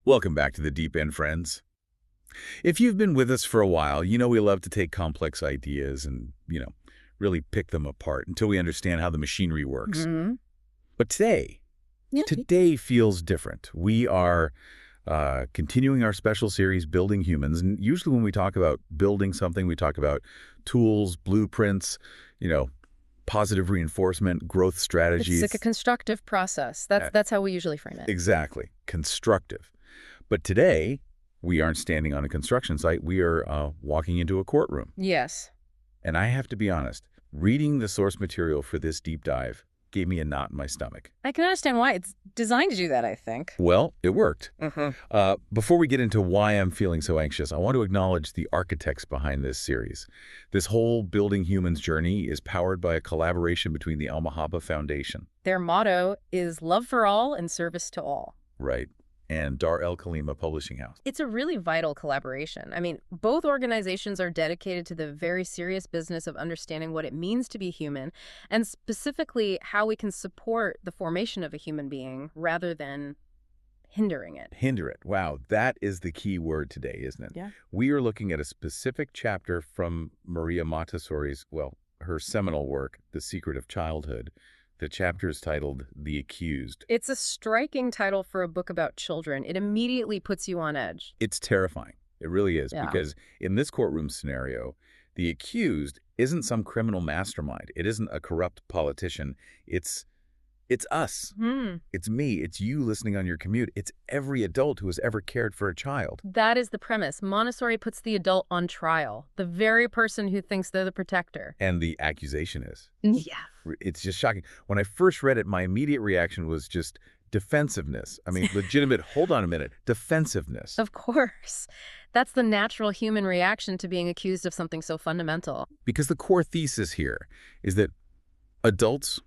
Welcome back to the Deep End, friends. If you've been with us for a while, you know we love to take complex ideas and, really pick them apart until we understand how the machinery works. Hmm. But today, Yeah. today feels different. We are continuing our special series, Building Humans. And usually when we talk about building something, we talk about tools, blueprints, you know, positive reinforcement, growth It's like a strategies. constructive process. Uh, That's how we usually frame it. exactly. Constructive. But today, we aren't standing on a construction site. We are walking into a courtroom. Yes. And I have to be honest, reading the source material for this deep dive gave me a knot in my stomach. I can understand why. It's designed to do that, I think. Well, it worked. Mm-hmm. Before we get into why I'm feeling so anxious, I want to acknowledge the architects behind this series. This whole Building Humans journey is powered by a collaboration between the Almahaba Foundation, Their motto is love for all and service to all. right, and Dar El Khalima Publishing House. It's a really vital collaboration. I mean, both organizations are dedicated to the very serious business of understanding what it means to be human, and specifically how we can support the formation of a human being rather than hindering it. Hinder it. Wow, that is the key word today, isn't it? Yeah. We are looking at a specific chapter from Maria Montessori's, her seminal work, The Secret of Childhood. The chapter is titled The Accused. It's a striking title for a book about children. It immediately puts you on edge. It's terrifying. It really is, Yeah. because in this courtroom scenario, the accused isn't some criminal mastermind. It isn't a corrupt politician. It's us. It's me. It's you listening on your commute. It's every adult who has ever cared for a child. That is the premise. Montessori puts the adult on trial, the very person who thinks they're the protector. And the accusation is. Yeah. It's just shocking. When I first read it, my immediate reaction was just defensiveness. I mean, legitimate, hold on a minute, defensiveness. Of course. That's the natural human reaction to being accused of something so fundamental. Because the core thesis here is that adults,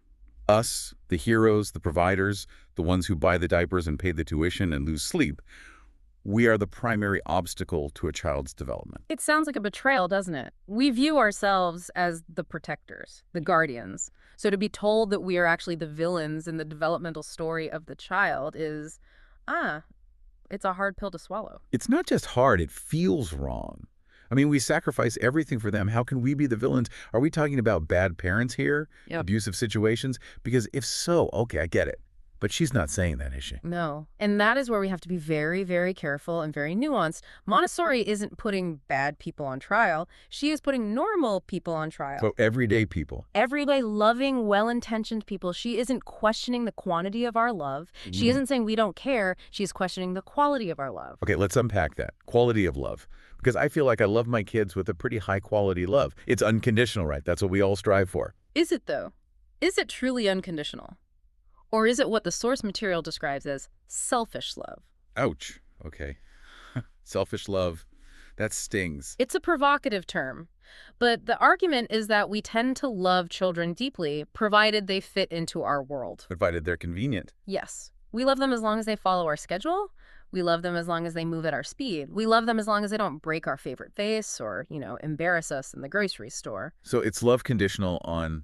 us, the heroes, the providers, the ones who buy the diapers and pay the tuition and lose sleep, we are the primary obstacle to a child's development. It sounds like a betrayal, doesn't it? We view ourselves as the protectors, the guardians. So to be told that we are actually the villains in the developmental story of the child is, it's a hard pill to swallow. It's not just hard, it feels wrong. I mean, we sacrifice everything for them. How can we be the villains? Are we talking about bad parents here? Yep. Abusive situations? Because if so, okay, I get it. But she's not saying that, is she? No. And that is where we have to be very, very careful and very nuanced. Montessori isn't putting bad people on trial. She is putting normal people on trial. So everyday people. Everyday, loving, well-intentioned people. She isn't questioning the quantity of our love. She isn't saying we don't care. She's questioning the quality of our love. Okay, let's unpack that. Quality of love. Because I feel like I love my kids with a pretty high-quality love. It's unconditional, right? That's what we all strive for. Is it, though? Is it truly unconditional? Or is it what the source material describes as selfish love? Ouch. Okay. Selfish love. That stings. It's a provocative term, but the argument is that we tend to love children deeply, provided they fit into our world. Provided they're convenient. Yes. We love them as long as they follow our schedule. We love them as long as they move at our speed. We love them as long as they don't break our favorite vase or, embarrass us in the grocery store. So it's love conditional on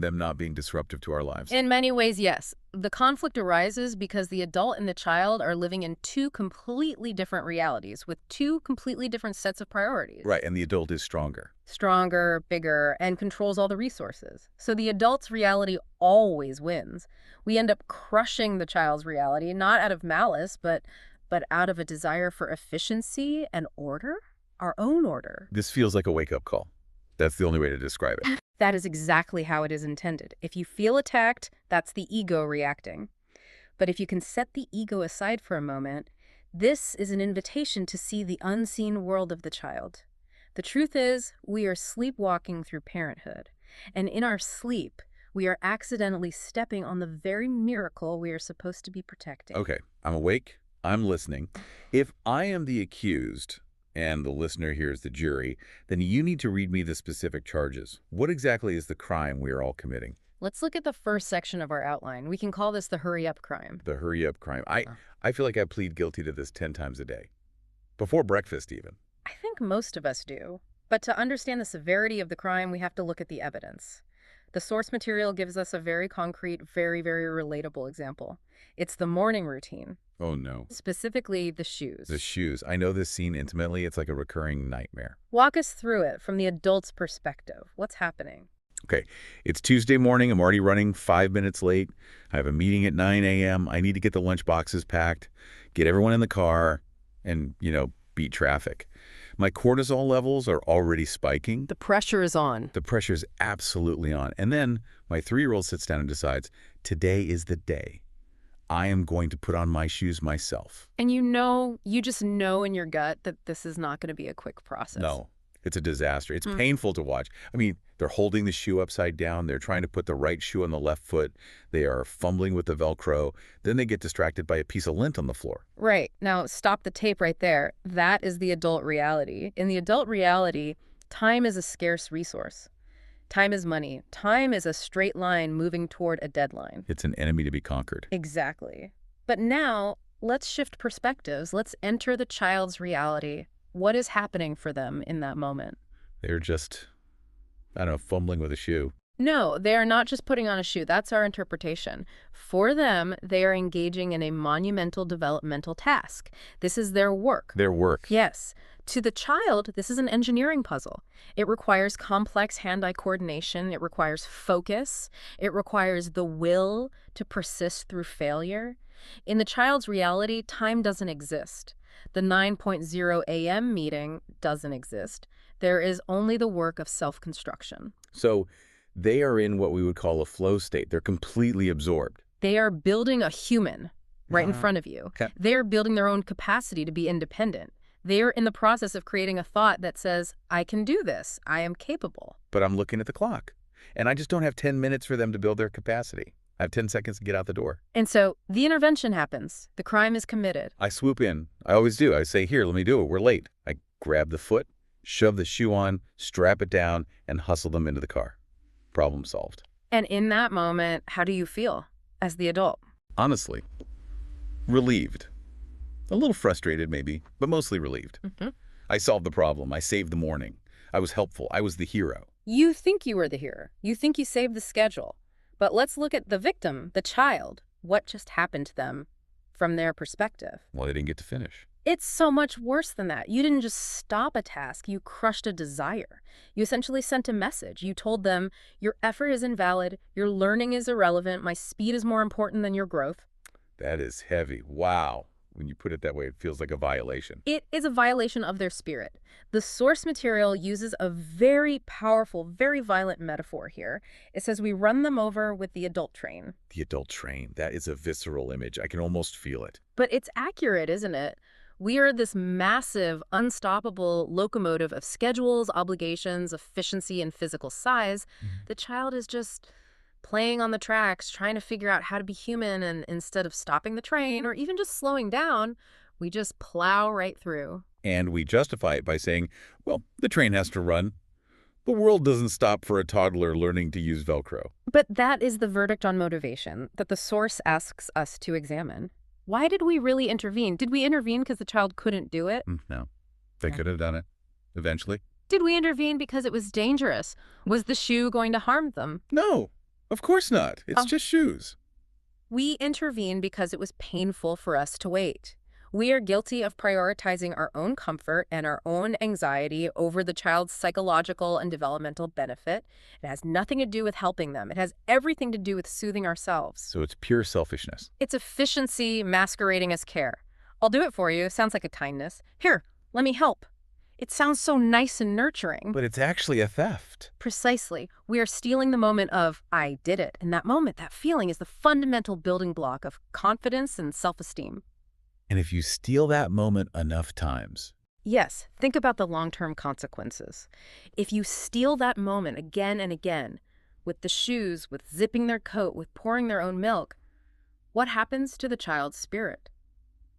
them not being disruptive to our lives. In many ways, yes. The conflict arises because the adult and the child are living in two completely different realities with two completely different sets of priorities. Right, and the adult is stronger. Stronger, bigger, and controls all the resources. So the adult's reality always wins. We end up crushing the child's reality, not out of malice, but out of a desire for efficiency and order, our own order. This feels like a wake-up call. That's the only way to describe it. That is exactly how it is intended. If you feel attacked, that's the ego reacting. But if you can set the ego aside for a moment, this is an invitation to see the unseen world of the child. The truth is, we are sleepwalking through parenthood. And in our sleep, we are accidentally stepping on the very miracle we are supposed to be protecting. Okay, I'm awake. I'm listening. If I am the accused, and the listener here is the jury, then you need to read me the specific charges. What exactly is the crime we are all committing? Let's look at the first section of our outline. We can call this the hurry-up crime. The hurry-up crime. I feel like I plead guilty to this 10 times a day. Before breakfast, even. I think most of us do. But to understand the severity of the crime, we have to look at the evidence. The source material gives us a very concrete, very, very relatable example. It's the morning routine, Oh, no. specifically the shoes. The shoes. I know this scene intimately. It's like a recurring nightmare. Walk us through it from the adult's perspective. What's happening? Okay, it's Tuesday morning. I'm already running 5 minutes late. I have a meeting at 9 a.m. I need to get the lunch boxes packed, get everyone in the car, and, beat traffic. My cortisol levels are already spiking. The pressure is on. The pressure's absolutely on. And then my 3-year-old sits down and decides, today is the day. I am going to put on my shoes myself. And you just know in your gut that this is not going to be a quick process. No, it's a disaster. It's painful to watch. I mean, they're holding the shoe upside down. They're trying to put the right shoe on the left foot. They are fumbling with the Velcro. Then they get distracted by a piece of lint on the floor. Right. Now, stop the tape right there. That is the adult reality. In the adult reality, time is a scarce resource. Time is money. Time is a straight line moving toward a deadline. It's an enemy to be conquered. Exactly. But now, let's shift perspectives. Let's enter the child's reality. What is happening for them in that moment? They're just, I don't know, fumbling with a shoe. No, they are not just putting on a shoe. That's our interpretation. For them, they are engaging in a monumental developmental task. This is their work. Their work. Yes. To the child, this is an engineering puzzle. It requires complex hand-eye coordination. It requires focus. It requires the will to persist through failure. In the child's reality, time doesn't exist. The 9:00 a.m. meeting doesn't exist. There is only the work of self-construction. So they are in what we would call a flow state. They're completely absorbed. They are building a human right in front of you. Okay. They are building their own capacity to be independent. They are in the process of creating a thought that says, I can do this. I am capable. But I'm looking at the clock, and I just don't have 10 minutes for them to build their capacity. I have 10 seconds to get out the door. And so the intervention happens. The crime is committed. I swoop in. I always do. I say, here, let me do it. We're late. I grab the foot, shove the shoe on, strap it down, and hustle them into the car. Problem solved. And in that moment, how do you feel as the adult? Honestly, relieved. A little frustrated, maybe, but mostly relieved. I solved the problem. I saved the morning. I was helpful. I was the hero. You think you were the hero. You think you saved the schedule. But let's look at the victim, the child. What just happened to them from their perspective? Well, they didn't get to finish. It's so much worse than that. You didn't just stop a task. You crushed a desire. You essentially sent a message. You told them, your effort is invalid. Your learning is irrelevant. My speed is more important than your growth. That is heavy. Wow. When you put it that way, it feels like a violation. It is a violation of their spirit. The source material uses a very powerful, very violent metaphor here. It says we run them over with the adult train. The adult train. That is a visceral image. I can almost feel it. But it's accurate, isn't it? We are this massive, unstoppable locomotive of schedules, obligations, efficiency, and physical size. The child is just playing on the tracks, trying to figure out how to be human, and instead of stopping the train or even just slowing down, we just plow right through. And we justify it by saying, well, the train has to run. The world doesn't stop for a toddler learning to use Velcro. But that is the verdict on motivation that the source asks us to examine. Why did we really intervene? Did we intervene because the child couldn't do it? No. They could have done it. Eventually. Did we intervene because it was dangerous? Was the shoe going to harm them? No. Of course not. It's just shoes. We intervene because it was painful for us to wait. We are guilty of prioritizing our own comfort and our own anxiety over the child's psychological and developmental benefit. It has nothing to do with helping them. It has everything to do with soothing ourselves. So it's pure selfishness. It's efficiency masquerading as care. I'll do it for you. Sounds like a kindness. Here, let me help. It sounds so nice and nurturing. But it's actually a theft. Precisely. We are stealing the moment of, I did it. And that moment, that feeling is the fundamental building block of confidence and self-esteem. And if you steal that moment enough times... Yes, think about the long-term consequences. If you steal that moment again and again, with the shoes, with zipping their coat, with pouring their own milk, what happens to the child's spirit?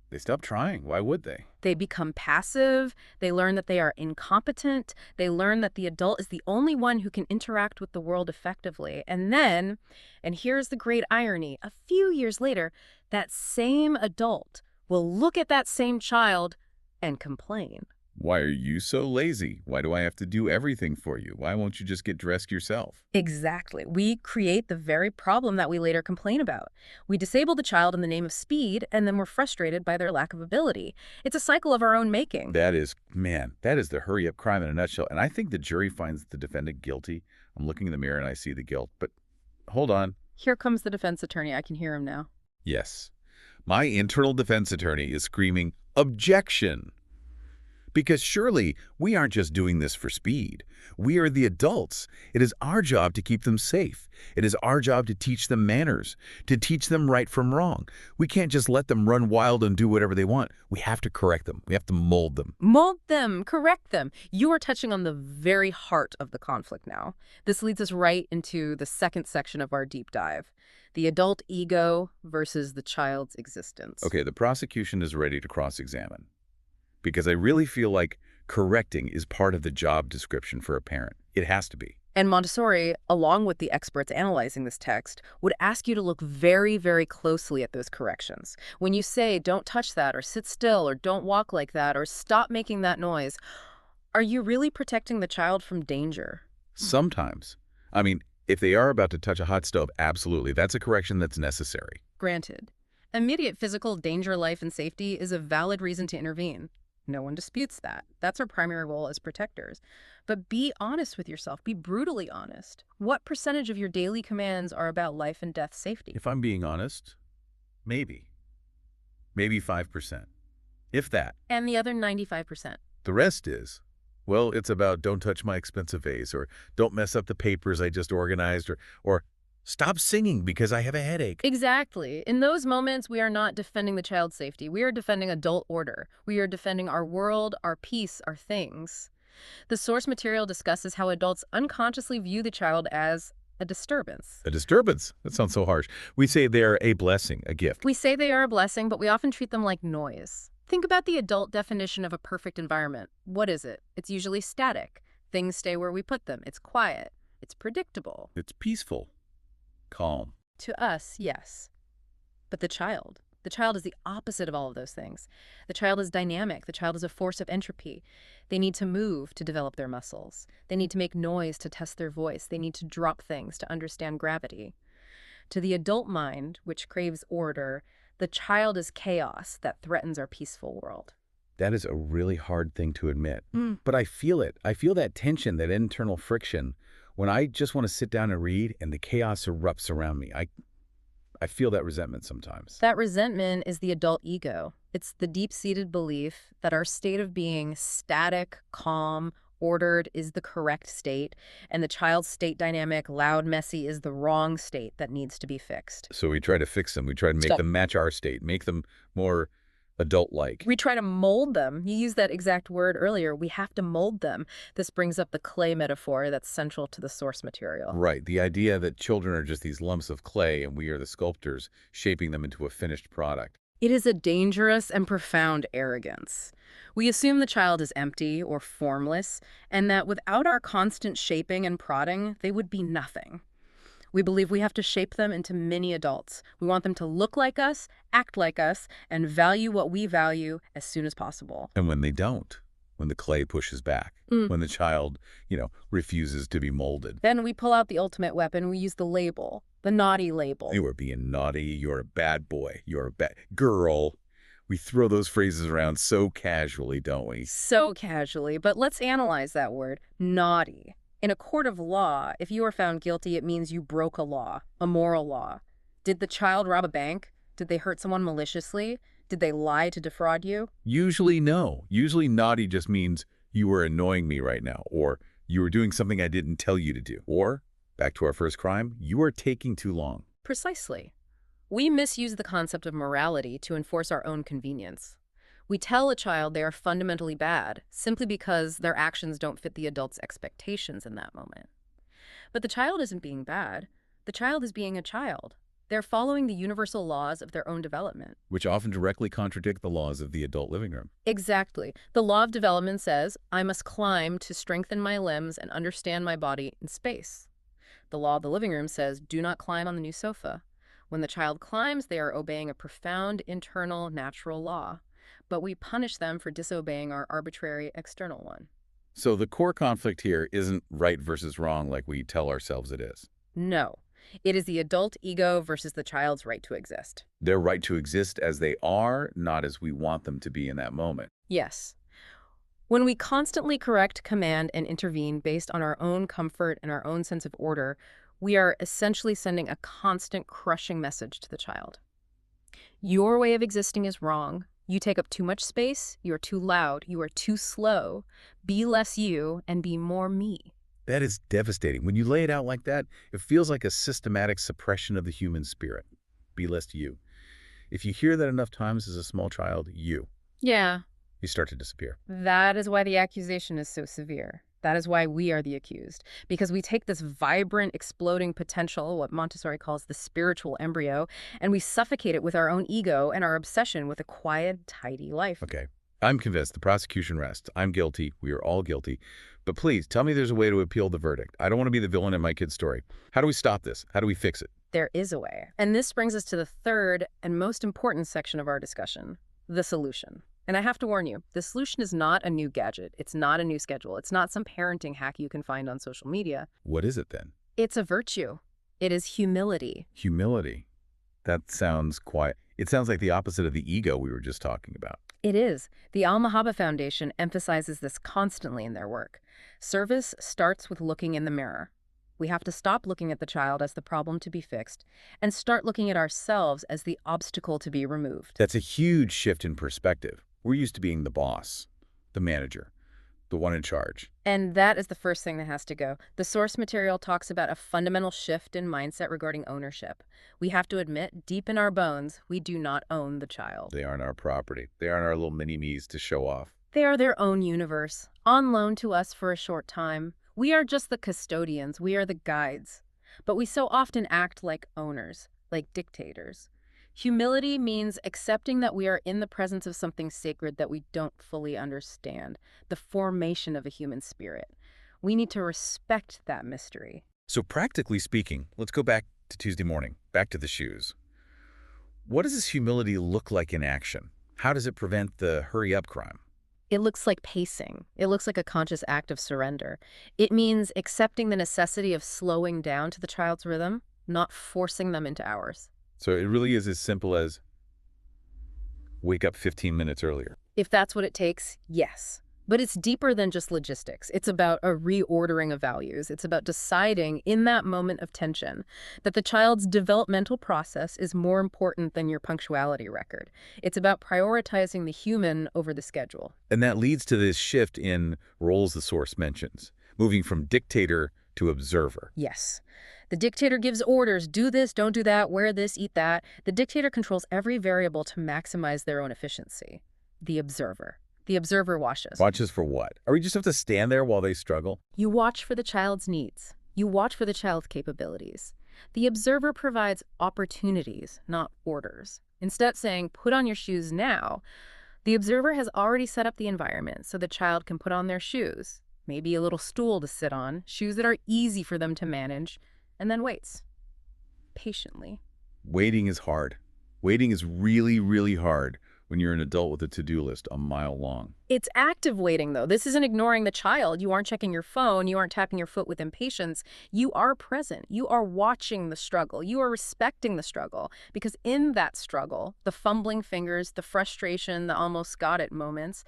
They stop trying. Why would they? They become passive. They learn that they are incompetent. They learn that the adult is the only one who can interact with the world effectively. And then, and here's the great irony, a few years later, that same adult will look at that same child and complain. Why are you so lazy? Why do I have to do everything for you? Why won't you just get dressed yourself? Exactly. We create the very problem that we later complain about. We disable the child in the name of speed, and then we're frustrated by their lack of ability. It's a cycle of our own making. That is, man, that is the hurry-up crime in a nutshell. And I think the jury finds the defendant guilty. I'm looking in the mirror and I see the guilt. But hold on. Here comes the defense attorney. I can hear him now. Yes. My internal defense attorney is screaming, "Objection!" Because surely we aren't just doing this for speed. We are the adults. It is our job to keep them safe. It is our job to teach them manners, to teach them right from wrong. We can't just let them run wild and do whatever they want. We have to correct them. We have to mold them. Mold them, correct them. You are touching on the very heart of the conflict now. This leads us right into the second section of our deep dive. The adult ego versus the child's existence. Okay, the prosecution is ready to cross-examine. Because I really feel like correcting is part of the job description for a parent. It has to be. And Montessori, along with the experts analyzing this text, would ask you to look very, very closely at those corrections. When you say, don't touch that, or sit still, or don't walk like that, or stop making that noise, are you really protecting the child from danger? Sometimes. I mean, if they are about to touch a hot stove, absolutely. That's a correction that's necessary. Granted. Immediate physical danger, life, and safety is a valid reason to intervene. No one disputes that. That's our primary role as protectors. But be honest with yourself. Be brutally honest. What percentage of your daily commands are about life and death safety? If I'm being honest, maybe. Maybe 5%. If that. And the other 95%. The rest is, well, it's about don't touch my expensive vase, or don't mess up the papers I just organized, or stop singing because I have a headache. Exactly. In those moments, we are not defending the child's safety. We are defending adult order. We are defending our world, our peace, our things. The source material discusses how adults unconsciously view the child as a disturbance. A disturbance? That sounds so harsh. We say they're a blessing, a gift. We say they are a blessing, but we often treat them like noise. Think about the adult definition of a perfect environment. What is it? It's usually static. Things stay where we put them. It's quiet. It's predictable. It's peaceful. Calm. To us, yes. But the child is the opposite of all of those things. The child is dynamic. The child is a force of entropy. They need to move to develop their muscles. They need to make noise to test their voice. They need to drop things to understand gravity. To the adult mind, which craves order, the child is chaos that threatens our peaceful world. That is a really hard thing to admit. But I feel it. I feel that tension, that internal friction. When I just want to sit down and read and the chaos erupts around me, I feel that resentment sometimes. That resentment is the adult ego. It's the deep-seated belief that our state of being static, calm, ordered is the correct state, and the child's state dynamic, loud, messy, is the wrong state that needs to be fixed. So we try to fix them. We try to make them match our state, make them more adult-like. We try to mold them. You used that exact word earlier. We have to mold them. This brings up the clay metaphor that's central to the source material. Right. The idea that children are just these lumps of clay and we are the sculptors shaping them into a finished product. It is a dangerous and profound arrogance. We assume the child is empty or formless, and that without our constant shaping and prodding, they would be nothing. We believe we have to shape them into mini adults. We want them to look like us, act like us, and value what we value as soon as possible. And when they don't, when the clay pushes back, when the child, refuses to be molded. Then we pull out the ultimate weapon. We use the label, the naughty label. You are being naughty. You're a bad boy. You're a bad girl. We throw those phrases around so casually, don't we? So casually. But let's analyze that word, naughty. In a court of law, if you are found guilty, it means you broke a law, a moral law. Did the child rob a bank? Did they hurt someone maliciously? Did they lie to defraud you? Usually no. Usually naughty just means you were annoying me right now, or you were doing something I didn't tell you to do. Or, back to our first crime, you are taking too long. Precisely. We misuse the concept of morality to enforce our own convenience. We tell a child they are fundamentally bad simply because their actions don't fit the adult's expectations in that moment. But the child isn't being bad. The child is being a child. They're following the universal laws of their own development. Which often directly contradict the laws of the adult living room. Exactly. The law of development says, I must climb to strengthen my limbs and understand my body in space. The law of the living room says, do not climb on the new sofa. When the child climbs, they are obeying a profound internal natural law. but we punish them for disobeying our arbitrary external one. So the core conflict here isn't right versus wrong like we tell ourselves it is. No. It is the adult ego versus the child's right to exist. Their right to exist as they are, not as we want them to be in that moment. Yes. When we constantly correct, command, and intervene based on our own comfort and our own sense of order, we are essentially sending a constant crushing message to the child. Your way of existing is wrong. You take up too much space. You are too loud. You are too slow. Be less you and be more me. That is devastating. When you lay it out like that, it feels like a systematic suppression of the human spirit. Be less you. If you hear that enough times as a small child, you start to disappear. That is why the accusation is so severe. That is why we are the accused. Because we take this vibrant, exploding potential, what Montessori calls the spiritual embryo, and we suffocate it with our own ego and our obsession with a quiet, tidy life. Okay. I'm convinced the prosecution rests. I'm guilty. We are all guilty. But please, tell me there's a way to appeal the verdict. I don't want to be the villain in my kid's story. How do we stop this? How do we fix it? There is a way. And this brings us to the third and most important section of our discussion, the solution. And I have to warn you, the solution is not a new gadget. It's not a new schedule. It's not some parenting hack you can find on social media. What is it then? It's a virtue. It is humility. Humility. That sounds quiet. It sounds like the opposite of the ego we were just talking about. It is. The Al-Mahaba Foundation emphasizes this constantly in their work. Service starts with looking in the mirror. We have to stop looking at the child as the problem to be fixed and start looking at ourselves as the obstacle to be removed. That's a huge shift in perspective. We're used to being the boss, the manager, the one in charge. And that is the first thing that has to go. The source material talks about a fundamental shift in mindset regarding ownership. We have to admit, deep in our bones, we do not own the child. They aren't our property. They aren't our little mini-me's to show off. They are their own universe, on loan to us for a short time. We are just the custodians. We are the guides. But we so often act like owners, like dictators. Humility means accepting that we are in the presence of something sacred that we don't fully understand, the formation of a human spirit. We need to respect that mystery. So practically speaking, let's go back to Tuesday morning, back to the shoes. What does this humility look like in action? How does it prevent the hurry-up crime? It looks like pacing. It looks like a conscious act of surrender. It means accepting the necessity of slowing down to the child's rhythm, not forcing them into ours. So it really is as simple as wake up 15 minutes earlier. If that's what it takes, yes. But it's deeper than just logistics. It's about a reordering of values. It's about deciding in that moment of tension that the child's developmental process is more important than your punctuality record. It's about prioritizing the human over the schedule. And that leads to this shift in roles the source mentions, moving from dictator to observer. Yes. The dictator gives orders, do this, don't do that, wear this, eat that. The dictator controls every variable to maximize their own efficiency. The observer. The observer watches. Watches for what? Are we just have to stand there while they struggle? You watch for the child's needs. You watch for the child's capabilities. The observer provides opportunities, not orders. Instead of saying, put on your shoes now, the observer has already set up the environment so the child can put on their shoes, maybe a little stool to sit on, shoes that are easy for them to manage, and then waits. Patiently. Waiting is hard. Waiting is really, really hard when you're an adult with a to-do list a mile long. It's active waiting, though. This isn't ignoring the child. You aren't checking your phone. You aren't tapping your foot with impatience. You are present. You are watching the struggle. You are respecting the struggle. Because in that struggle, the fumbling fingers, the frustration, the almost got it moments,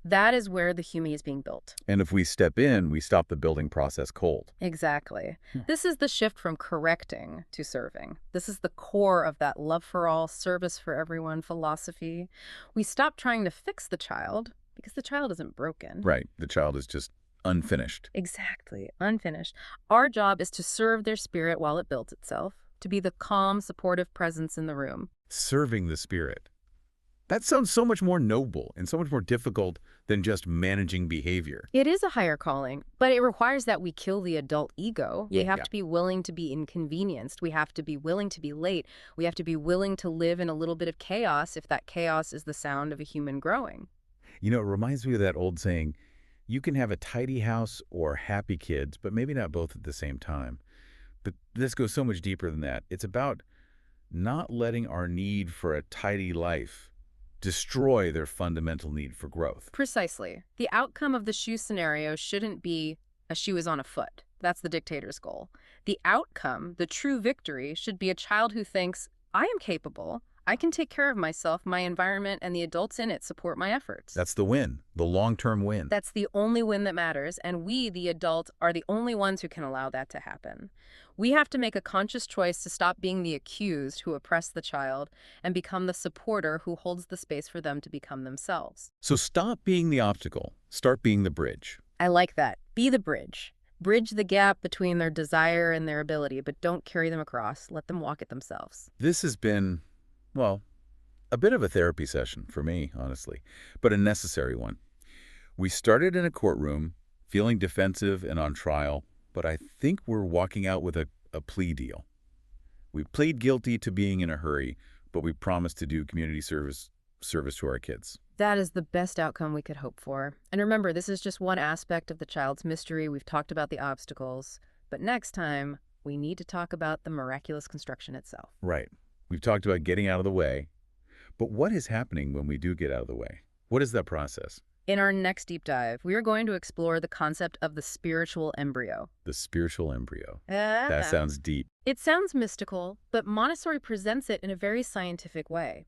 that is where the humi is being built. And if we step in, we stop the building process cold. Exactly. This is the shift from correcting to serving. This is the core of that love for all, service for everyone philosophy. We stop trying to fix the child because the child isn't broken. Right. The child is just unfinished. Exactly. Unfinished. Our job is to serve their spirit while it builds itself, to be the calm, supportive presence in the room. Serving the spirit. That sounds so much more noble and so much more difficult than just managing behavior. It is a higher calling, but it requires that we kill the adult ego. We have to be willing to be inconvenienced. We have to be willing to be late. We have to be willing to live in a little bit of chaos if that chaos is the sound of a human growing. You know, it reminds me of that old saying, you can have a tidy house or happy kids, but maybe not both at the same time. But this goes so much deeper than that. It's about not letting our need for a tidy life destroy their fundamental need for growth. Precisely. The outcome of the shoe scenario shouldn't be a shoe is on a foot. That's the dictator's goal. The outcome, the true victory, should be a child who thinks, I am capable, I can take care of myself, my environment, and the adults in it support my efforts. That's the win, the long-term win. That's the only win that matters, and we, the adults, are the only ones who can allow that to happen. We have to make a conscious choice to stop being the accused who oppress the child and become the supporter who holds the space for them to become themselves. So stop being the obstacle. Start being the bridge. I like that. Be the bridge. Bridge the gap between their desire and their ability, but don't carry them across. Let them walk it themselves. This has been, well, a bit of a therapy session for me, honestly, but a necessary one. We started in a courtroom, feeling defensive and on trial, but I think we're walking out with a plea deal. We plead guilty to being in a hurry, but we promised to do community service to our kids. That is the best outcome we could hope for. And remember, this is just one aspect of the child's mystery. We've talked about the obstacles, but next time we need to talk about the miraculous construction itself. Right. We've talked about getting out of the way, but what is happening when we do get out of the way? What is that process? In our next deep dive, we are going to explore the concept of the spiritual embryo. The spiritual embryo. That sounds deep. It sounds mystical, but Montessori presents it in a very scientific way.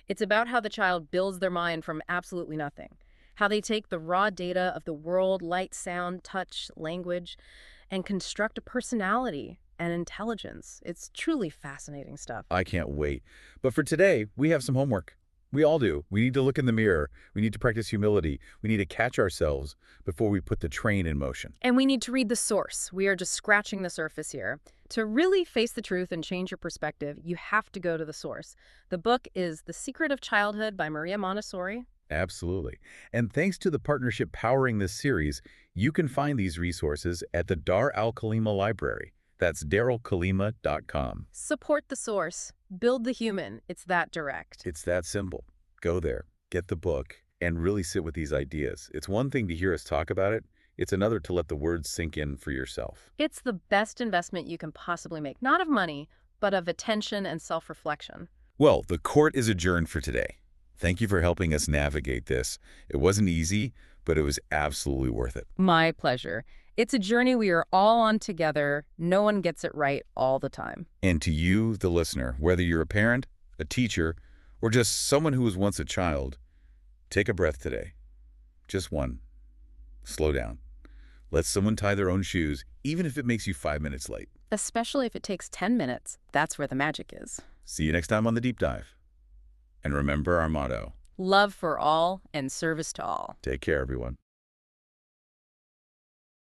It's about how the child builds their mind from absolutely nothing, how they take the raw data of the world, light, sound, touch, language, and construct a personality and intelligence. It's truly fascinating stuff. I can't wait. But for today, we have some homework. We all do. We need to look in the mirror. We need to practice humility. We need to catch ourselves before we put the train in motion. And we need to read the source. We are just scratching the surface here. To really face the truth and change your perspective, you have to go to the source. The book is The Secret of Childhood by Maria Montessori. Absolutely. And thanks to the partnership powering this series, you can find these resources at the Dar al-Khalima Library. That's daralkalima.com. Support the source. Build the human. It's that direct. It's that simple. Go there, get the book, and really sit with these ideas. It's one thing to hear us talk about it. It's another to let the words sink in for yourself. It's the best investment you can possibly make. Not of money, but of attention and self-reflection. Well, the court is adjourned for today. Thank you for helping us navigate this. It wasn't easy, but it was absolutely worth it. My pleasure. It's a journey we are all on together. No one gets it right all the time. And to you, the listener, whether you're a parent, a teacher, or just someone who was once a child, take a breath today. Just one. Slow down. Let someone tie their own shoes, even if it makes you 5 minutes late. Especially if it takes 10 minutes. That's where the magic is. See you next time on The Deep Dive. And remember our motto. Love for all and service to all. Take care, everyone.